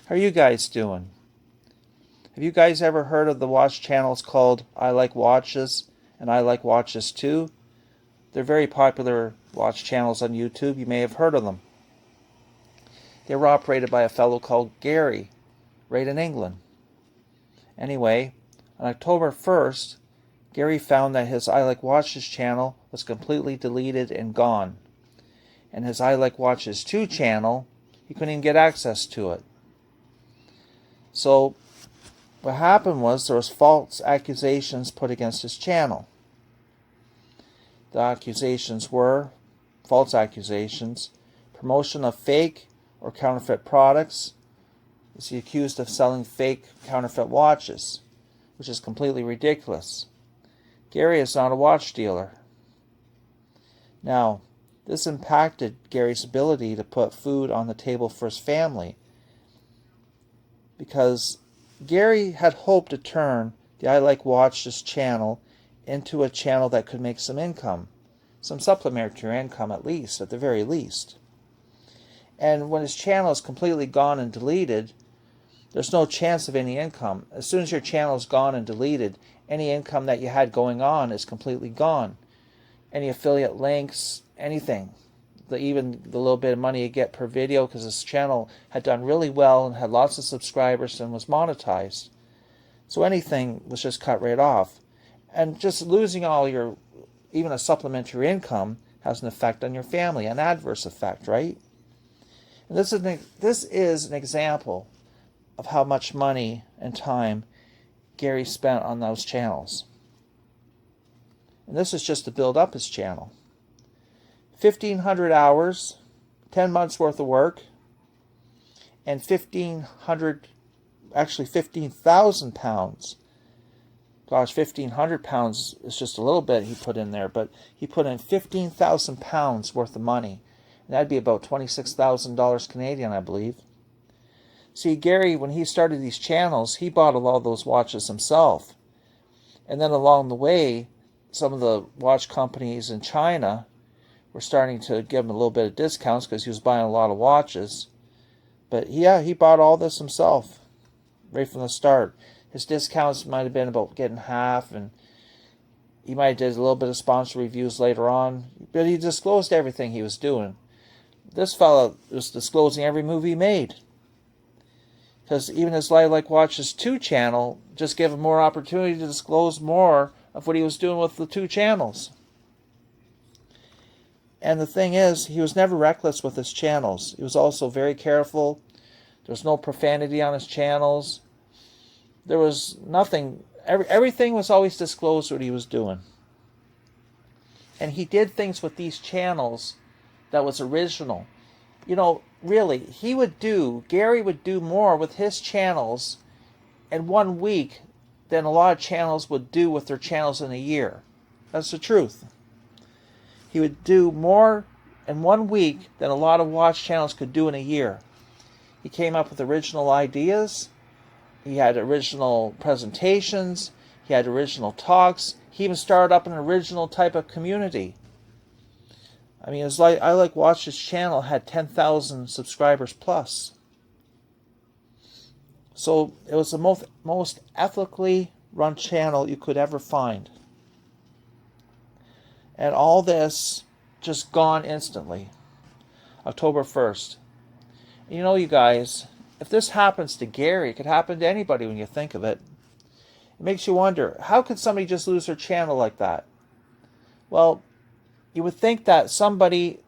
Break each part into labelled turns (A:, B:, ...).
A: How are you guys doing? Have you guys ever heard of the watch channels called I Like Watches and I Like Watches Too? They're very popular watch channels on YouTube. You may have heard of them. They were operated by a fellow called Gary, right in England. Anyway, on October 1st, Gary found that his I Like Watches channel was completely deleted and gone. And his I Like Watches 2 channel, he couldn't even get access to it. So what happened was there was false accusations put against his channel. The accusations were false accusations, promotion of fake or counterfeit products. Is he accused of selling fake counterfeit watches, which is completely ridiculous. Gary is not a watch dealer. Now, this impacted Gary's ability to put food on the table for his family, because Gary had hoped to turn the I Like Watches channel into a channel that could make some income, some supplementary income at the very least. And when his channel is completely gone and deleted, there's no chance of any income. As soon as your channel is gone and deleted, any income that you had going on is completely gone. Any affiliate links, anything. Even the little bit of money you get per video, because this channel had done really well and had lots of subscribers and was monetized. So anything was just cut right off. And just losing all your, even a supplementary income, has an effect on your family, an adverse effect, right? And this is an example of how much money and time Gary spent on those channels. And this is just to build up his channel. 1,500 hours, 10 months worth of work, and 15,000 pounds. Gosh, 1,500 pounds is just a little bit he put in there, but he put in 15,000 pounds worth of money. And that'd be about $26,000 Canadian, I believe. See, Gary, when he started these channels, he bought a lot of those watches himself. And then along the way, some of the watch companies in China were starting to give him a little bit of discounts because he was buying a lot of watches. But yeah, he bought all this himself right from the start. His discounts might have been about getting half, and he might have did a little bit of sponsor reviews later on. But he disclosed everything he was doing. This fella was disclosing every move he made. Because even his I Like Watches 2 channel just gave him more opportunity to disclose more of what he was doing with the 2 channels. And the thing is, he was never reckless with his channels. He was also very careful. There was no profanity on his channels. There was nothing. Everything was always disclosed what he was doing. And he did things with these channels that was original. You know, really, Gary would do more with his channels in 1 week than a lot of channels would do with their channels in a year. That's the truth. He would do more in 1 week than a lot of watch channels could do in a year. He came up with original ideas. He had original presentations. He had original talks. He even started up an original type of community. I mean, I Like Watches channel had 10,000 subscribers plus. So it was the most ethically run channel you could ever find. And all this just gone instantly. October 1st. You know, you guys, if this happens to Gary, it could happen to anybody when you think of it. It makes you wonder, how could somebody just lose their channel like that? Well, you would think that somebody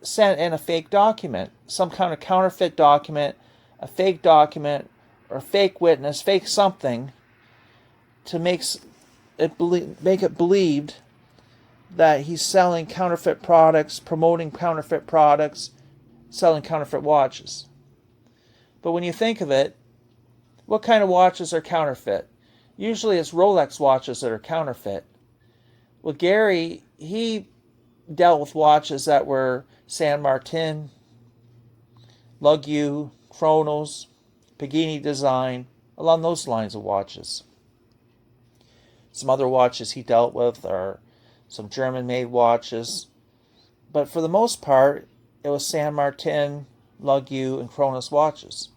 A: sent in a fake document, some kind of counterfeit document, a fake document, or fake witness, fake something, to make it believed that he's selling counterfeit products, promoting counterfeit products, selling counterfeit watches. But when you think of it, what kind of watches are counterfeit? Usually it's Rolex watches that are counterfeit. Well, Gary, he dealt with watches that were San Martin, Lugio, Chronos, Pagani design, along those lines of watches. Some other watches he dealt with are some German-made watches. But for the most part, it was San Martin, Lugio, and Chronos watches.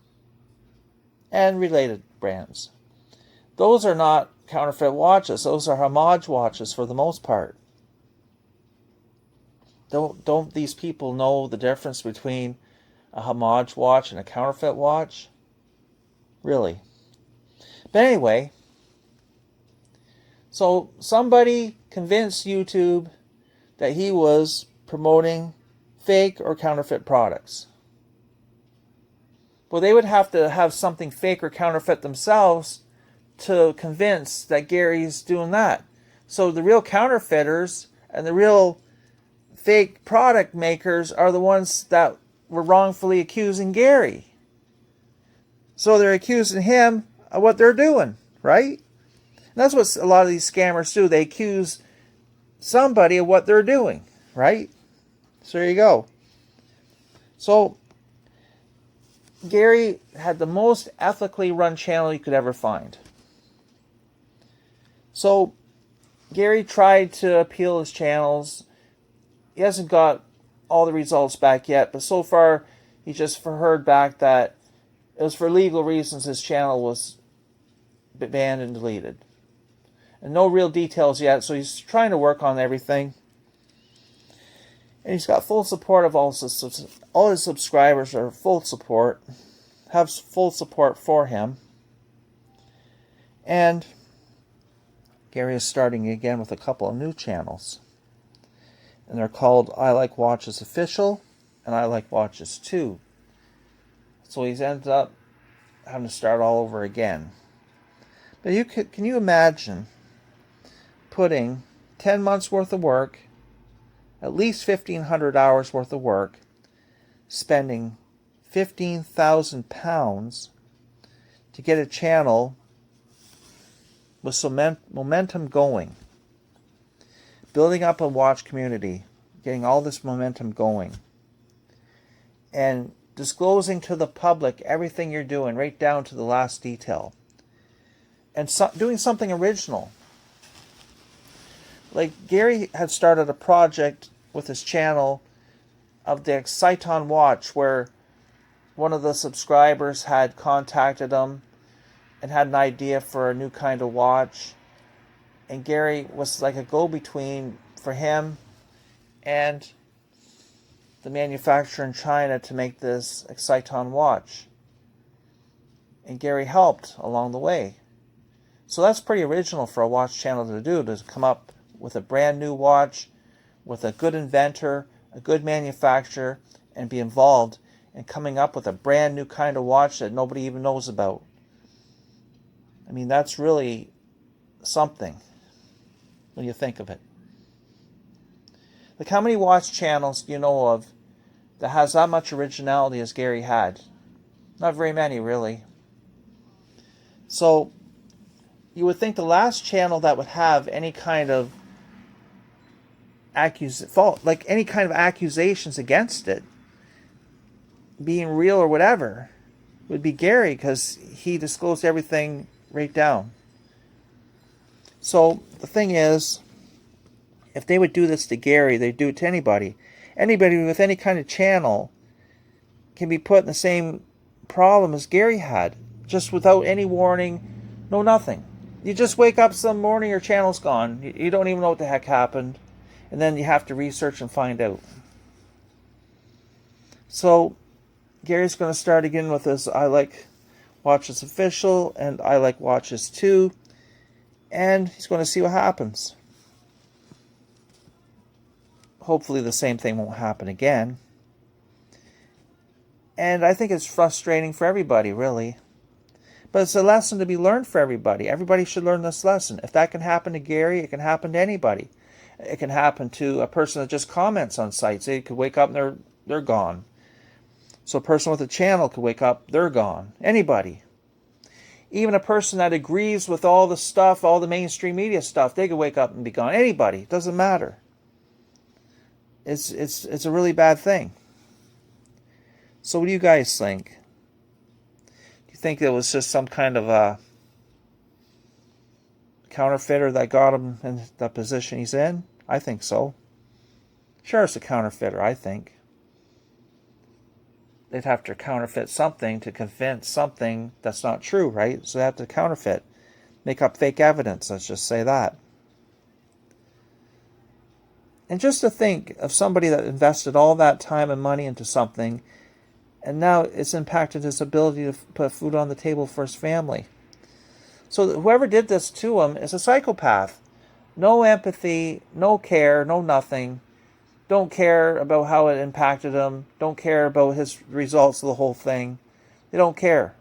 A: and related brands. Those are not counterfeit watches. Those are homage watches for the most part. Don't these people know the difference between a homage watch and a counterfeit watch? Really? But anyway, so somebody convinced YouTube that he was promoting fake or counterfeit products. Well, they would have to have something fake or counterfeit themselves to convince that Gary's doing that. So the real counterfeiters and the real fake product makers are the ones that were wrongfully accusing Gary. So they're accusing him of what they're doing, right? And that's what a lot of these scammers do. They accuse somebody of what they're doing, right? So there you go. So Gary had the most ethically run channel you could ever find. So Gary tried to appeal his channels. He hasn't got all the results back yet, but so far he just heard back that it was for legal reasons his channel was banned and deleted. And no real details yet, so he's trying to work on everything. And he's got full support of all his subscribers are full support, have full support for him. And Gary is starting again with a couple of new channels. And they're called I Like Watches Official and I Like Watches 2. So he's ended up having to start all over again. But can you imagine putting 10 months worth of work, at least 1,500 hours worth of work, spending £15,000 to get a channel with some momentum going, building up a watch community, getting all this momentum going, and disclosing to the public everything you're doing, right down to the last detail, and doing something original. Like Gary had started a project with his channel of the Exciton watch, where one of the subscribers had contacted him and had an idea for a new kind of watch, and Gary was like a go-between for him and the manufacturer in China to make this Exciton watch, and Gary helped along the way. So that's pretty original for a watch channel to do, to come up with a brand new watch with a good inventor, a good manufacturer, and be involved in coming up with a brand new kind of watch that nobody even knows about. I mean, that's really something when you think of it. Like, how many watch channels do you know of that has that much originality as Gary had? Not very many, really. So you would think the last channel that would have any kind of any kind of accusations against it being real or whatever would be Gary, because he disclosed everything right down. So the thing is, if they would do this to Gary, they'd do it to anybody. Anybody with any kind of channel can be put in the same problem as Gary had, just without any warning, no nothing. You just wake up some morning, your channel's gone. You don't even know what the heck happened. And then you have to research and find out. So Gary's going to start again with his I Like Watches Official and I Like Watches 2. And he's going to see what happens. Hopefully the same thing won't happen again. And I think it's frustrating for everybody, really. But it's a lesson to be learned for everybody. Everybody should learn this lesson. If that can happen to Gary, it can happen to anybody. It can happen to a person that just comments on sites. They could wake up and they're gone. So a person with a channel could wake up, they're gone. Anybody. Even a person that agrees with all the stuff, all the mainstream media stuff, they could wake up and be gone. Anybody. It doesn't matter. It's a really bad thing. So what do you guys think? Do you think it was just some kind of a counterfeiter that got him in the position he's in? I think so. Sure, it's a counterfeiter, I think. they'd have to counterfeit something to convince something that's not true, right? So they have to counterfeit, make up fake evidence, let's just say that. And just to think of somebody that invested all that time and money into something, and now it's impacted his ability to put food on the table for his family. So whoever did this to him is a psychopath. No empathy, no care, no nothing. Don't care about how it impacted him. Don't care about his results of the whole thing. They don't care.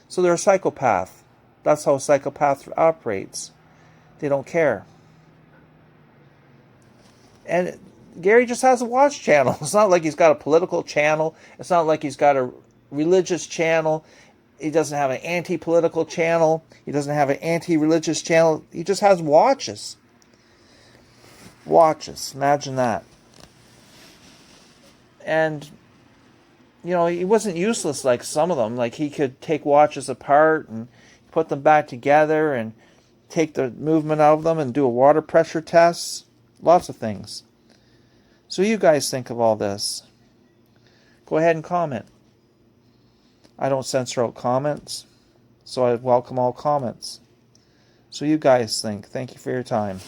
A: So they're a psychopath. That's how a psychopath operates. They don't care. And Gary just has a watch channel. It's not like he's got a political channel. It's not like he's got a religious channel. He doesn't have an anti-political channel. He doesn't have an anti-religious channel. He just has watches. Watches. Imagine that. And, you know, he wasn't useless like some of them. Like, he could take watches apart and put them back together and take the movement out of them and do a water pressure test. Lots of things. So you guys think of all this. Go ahead and comment. I don't censor out comments, so I welcome all comments. So you guys think. Thank you for your time.